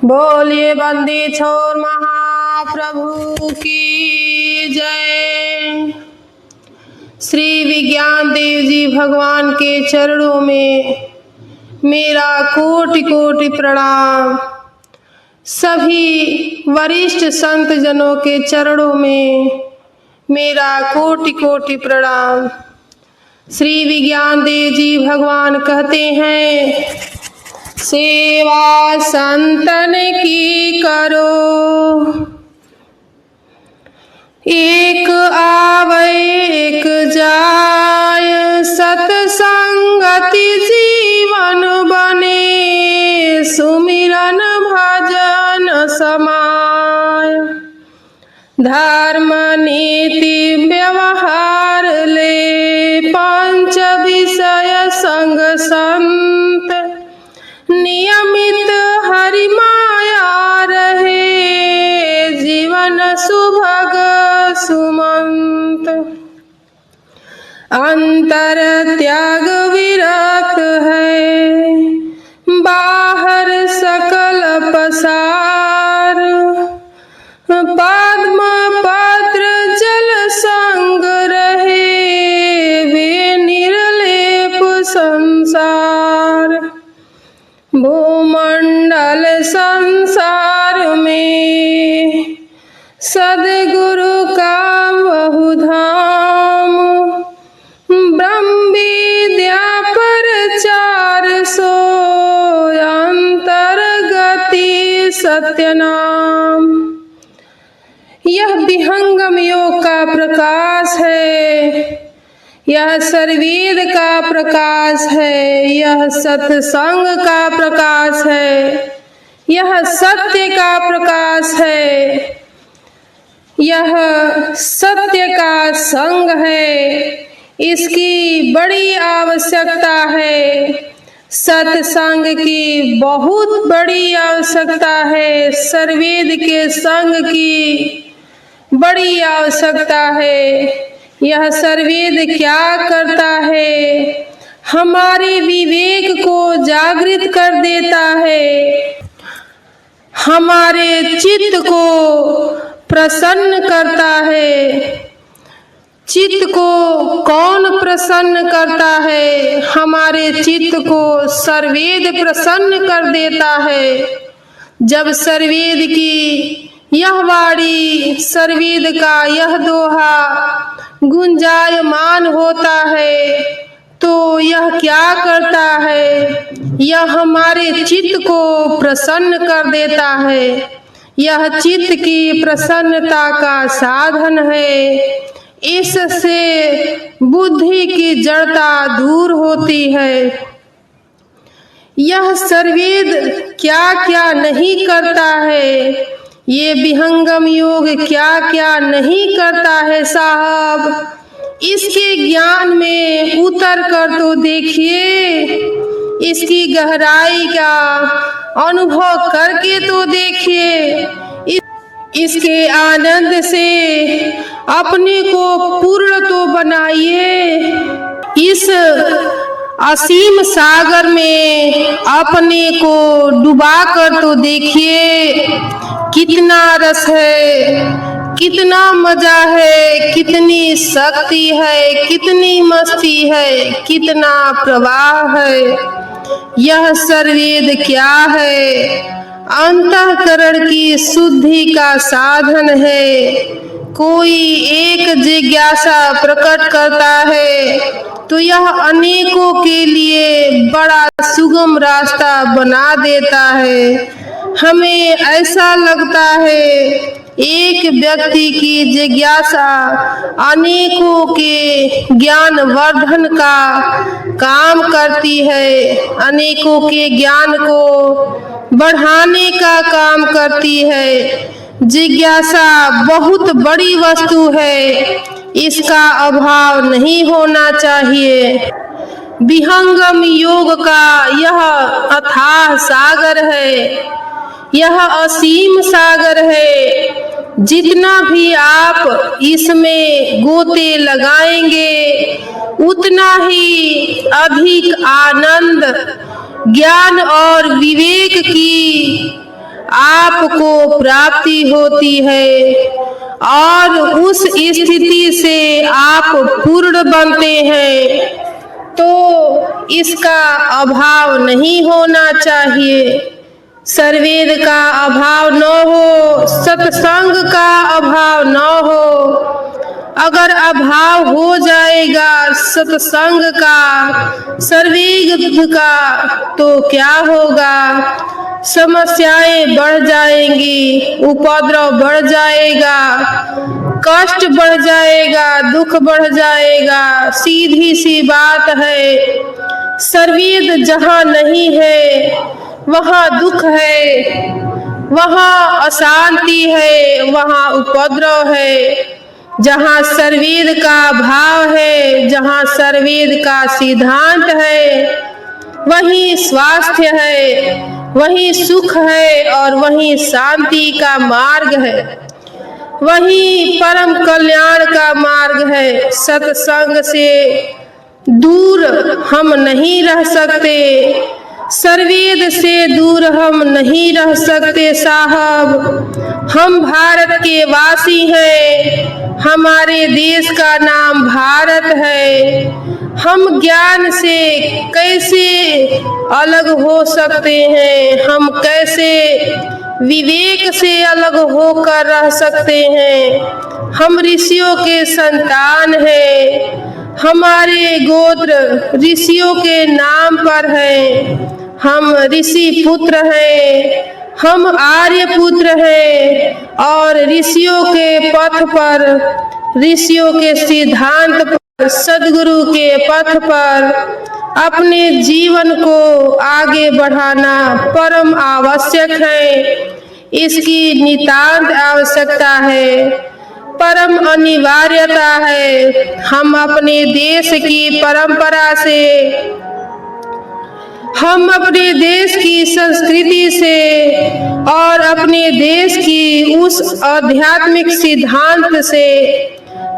बोलिए बंदी छोर महाप्रभु की जय। श्री विज्ञान देव जी भगवान के चरणों में मेरा कोटि कोटि प्रणाम। सभी वरिष्ठ संत जनों के चरणों में मेरा कोटि कोटि प्रणाम। श्री विज्ञान देव जी भगवान कहते हैं, सेवा संतन की करो, एक आवे एक जाय, सतसंगति जीवन बने, सुमिरन भजन समाय। धर्म नीति व्यवहार ले, पंच विषय संग संत, नियमित हरि माया रहे, जीवन सुभग सुमंत। अंतर त्याग विरत है, बाहर सकल पसार, पद्म पत्र जल संग रहे, वे निर्लेप संसार। भूमंडल संसार में सदगुरु का बहुधाम, ब्रह्म विद्या प्रचार सो, अंतर्गति सत्य नाम। यह विहंगम योग का प्रकाश है, यह सर्वेद का प्रकाश है, यह सत्संग का प्रकाश है, यह सत्य का प्रकाश है, यह सत्य का संग है। इसकी बड़ी आवश्यकता है, सत्संग की बहुत बड़ी आवश्यकता है, सर्वेद के संग की बड़ी आवश्यकता है। यह सर्वेद क्या करता है? हमारे विवेक को जागृत कर देता है, हमारे चित्त को प्रसन्न करता है। चित्त को कौन प्रसन्न करता है? हमारे चित्त को सर्वेद प्रसन्न कर देता है। जब सर्वेद की यह वाणी, सर्वेद का यह दोहा गुंजायमान होता है तो यह क्या करता है? यह हमारे चित्त को प्रसन्न कर देता है। यह चित्त की प्रसन्नता का साधन है। इससे बुद्धि की जड़ता दूर होती है। यह सर्वेद क्या क्या नहीं करता है? ये विहंगम योग क्या क्या नहीं करता है साहब? इसके ज्ञान में उतर कर तो देखिए, इसकी गहराई का अनुभव करके तो देखिए, इसके आनंद से अपने को पूर्ण तो बनाइए। इस असीम सागर में अपने को डुबा कर तो देखिए, कितना रस है, कितना मजा है, कितनी शक्ति है, कितनी मस्ती है, कितना प्रवाह है। यह सर्वेद क्या है? अंतःकरण की शुद्धि का साधन है। कोई एक जिज्ञासा प्रकट करता है तो यह अनेकों के लिए बड़ा सुगम रास्ता बना देता है। हमें ऐसा लगता है एक व्यक्ति की जिज्ञासा अनेकों के ज्ञान वर्धन का काम करती है, अनेकों के ज्ञान को बढ़ाने का काम करती है। जिज्ञासा बहुत बड़ी वस्तु है, इसका अभाव नहीं होना चाहिए। विहंगम योग का यह अथाह सागर है, यह असीम सागर है। जितना भी आप इसमें गोते लगाएंगे उतना ही अधिक आनंद, ज्ञान और विवेक की आपको प्राप्ति होती है और उस स्थिति से आप पूर्ण बनते हैं, तो इसका अभाव नहीं होना चाहिए। सर्वेद का अभाव न हो, सत्संग का अभाव न हो। अगर अभाव हो जाएगा सत्संग का, सर्वेद का, तो क्या होगा? समस्याएं बढ़ जाएंगी, उपद्रव बढ़ जाएगा, कष्ट बढ़ जाएगा, दुख बढ़ जाएगा। सीधी सी बात है, सर्वेद जहाँ नहीं है वहाँ दुख है, वहाँ अशांति है, वहाँ उपद्रव है। जहाँ सर्वेद का भाव है, जहाँ सर्वेद का सिद्धांत है, वहीं स्वास्थ्य है, वहीं सुख है और वहीं शांति का मार्ग है, वहीं परम कल्याण का मार्ग है। सत्संग से दूर हम नहीं रह सकते, सर्वेद से दूर हम नहीं रह सकते साहब। हम भारत के वासी हैं, हमारे देश का नाम भारत है। हम ज्ञान से कैसे अलग हो सकते हैं? हम कैसे विवेक से अलग होकर रह सकते हैं? हम ऋषियों के संतान हैं, हमारे गोत्र ऋषियों के नाम पर है। हम ऋषि पुत्र हैं, हम आर्य पुत्र हैं और ऋषियों के पथ पर, ऋषियों के सिद्धांत पर, सद्गुरु के पथ पर अपने जीवन को आगे बढ़ाना परम आवश्यक है। इसकी नितांत आवश्यकता है, परम अनिवार्यता है। हम अपने देश की परंपरा से, हम अपने देश की संस्कृति से और अपने देश की उस आध्यात्मिक सिद्धांत से,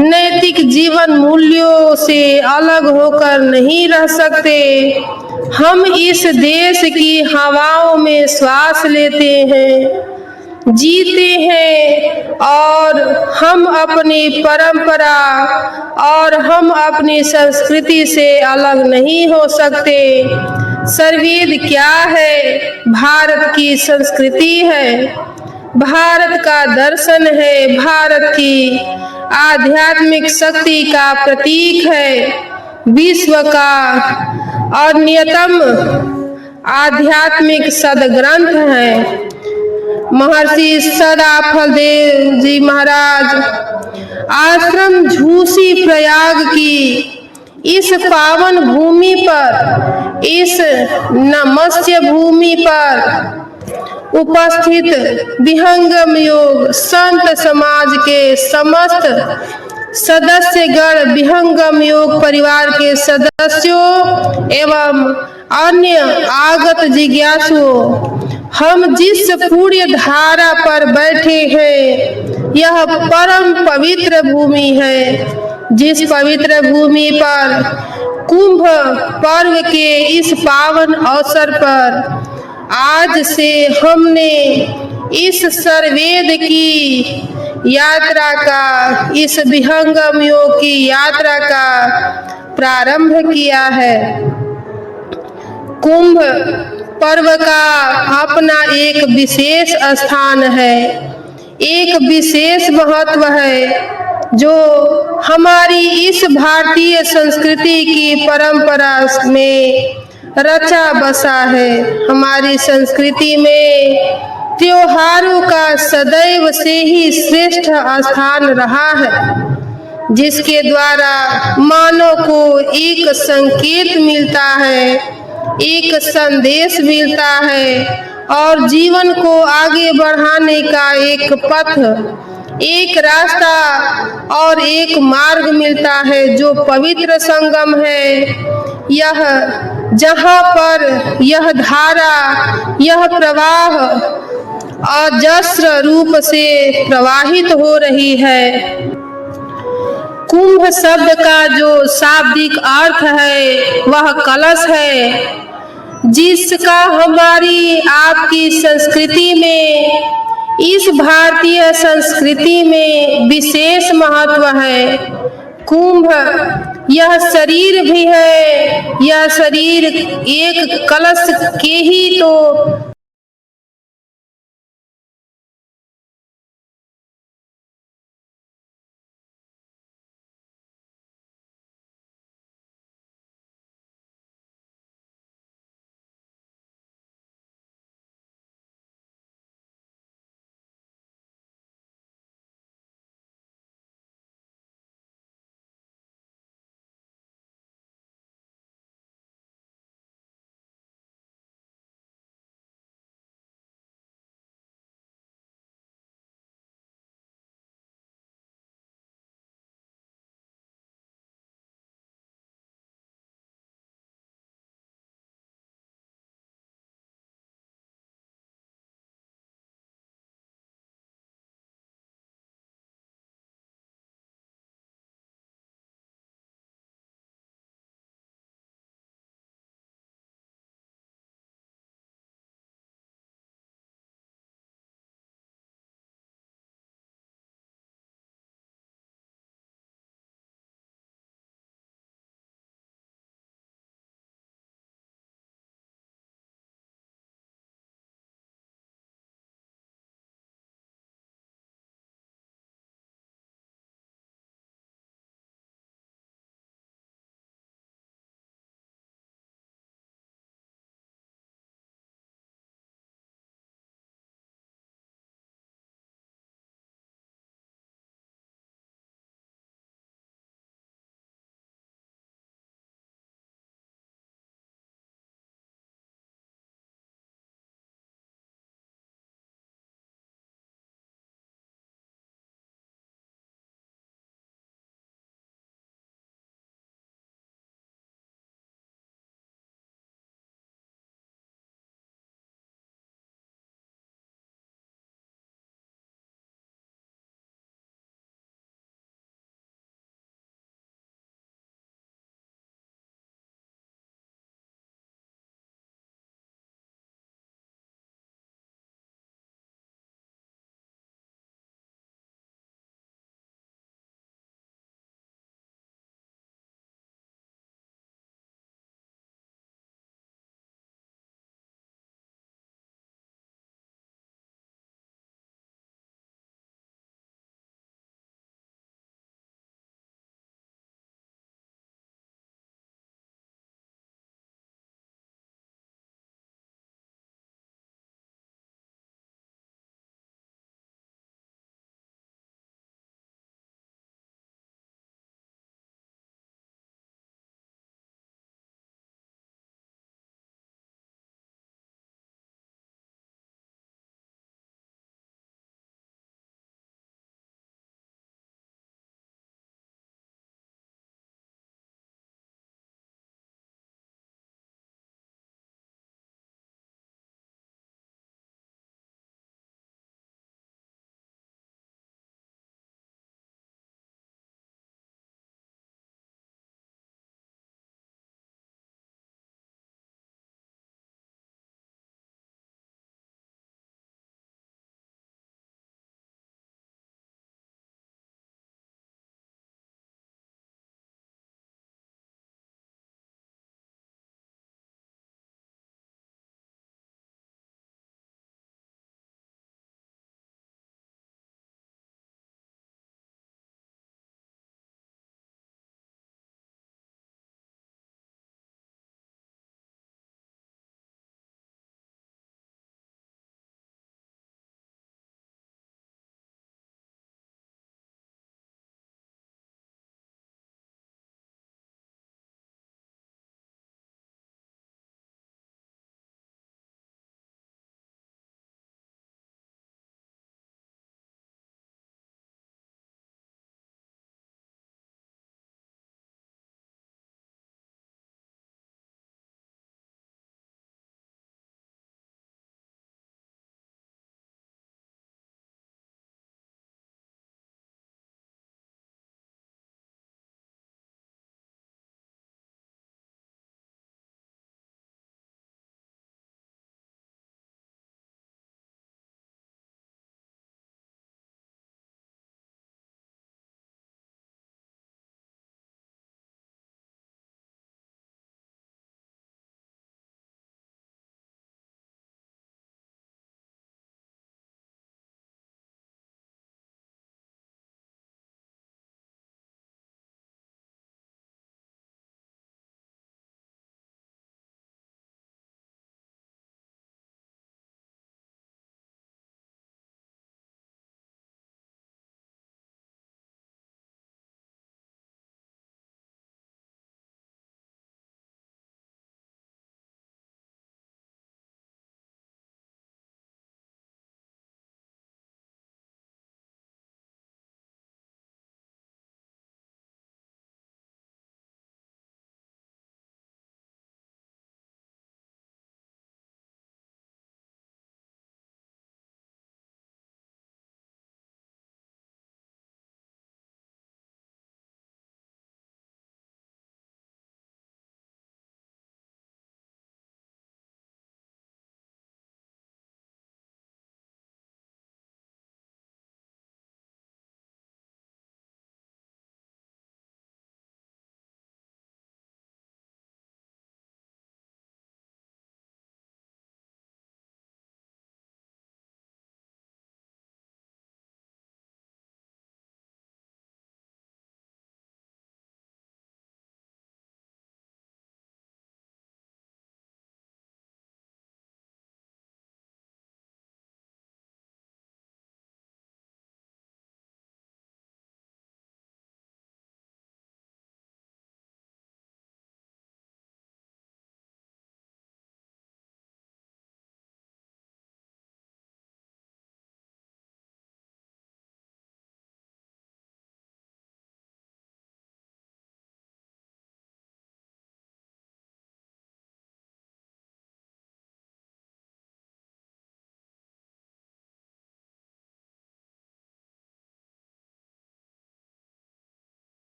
नैतिक जीवन मूल्यों से अलग होकर नहीं रह सकते। हम इस देश की हवाओं में श्वास लेते हैं, जीते हैं और हम अपनी परंपरा और हम अपनी संस्कृति से अलग नहीं हो सकते। सर्वेद क्या है? भारत की संस्कृति है, भारत का दर्शन है, भारत की आध्यात्मिक शक्ति का प्रतीक है, विश्व का अन्यतम आध्यात्मिक सदग्रंथ है। महर्षि सदाफलदेव जी महाराज आश्रम झूसी प्रयाग की इस पावन भूमि पर, इस नमस्य भूमि पर उपस्थित विहंगम योग संत समाज के समस्त सदस्यगण, विहंगम योग परिवार के सदस्यों एवं अन्य आगत जिज्ञासुओं, हम जिस पुण्य धारा पर बैठे हैं यह परम पवित्र भूमि है। जिस पवित्र भूमि पर कुंभ पर्व के इस पावन अवसर पर आज से हमने इस सर्वेद की यात्रा का, इस विहंगम योग की यात्रा का प्रारंभ किया है। कुंभ पर्व का अपना एक विशेष स्थान है, एक विशेष महत्व है जो हमारी इस भारतीय संस्कृति की परंपरा में रचा बसा है। हमारी संस्कृति में त्योहारों का सदैव से ही श्रेष्ठ स्थान रहा है, जिसके द्वारा मानव को एक संकेत मिलता है, एक संदेश मिलता है और जीवन को आगे बढ़ाने का एक पथ, एक रास्ता और एक मार्ग मिलता है जो पवित्र संगम है। यह जहाँ पर यह धारा, यह प्रवाह अजस्र रूप से प्रवाहित हो रही है। कुंभ शब्द का जो शाब्दिक अर्थ है वह कलश है। जिसका हमारी आपकी संस्कृति में, इस भारतीय संस्कृति में विशेष महत्व है। कुंभ यह शरीर भी है। यह शरीर एक कलश के ही तो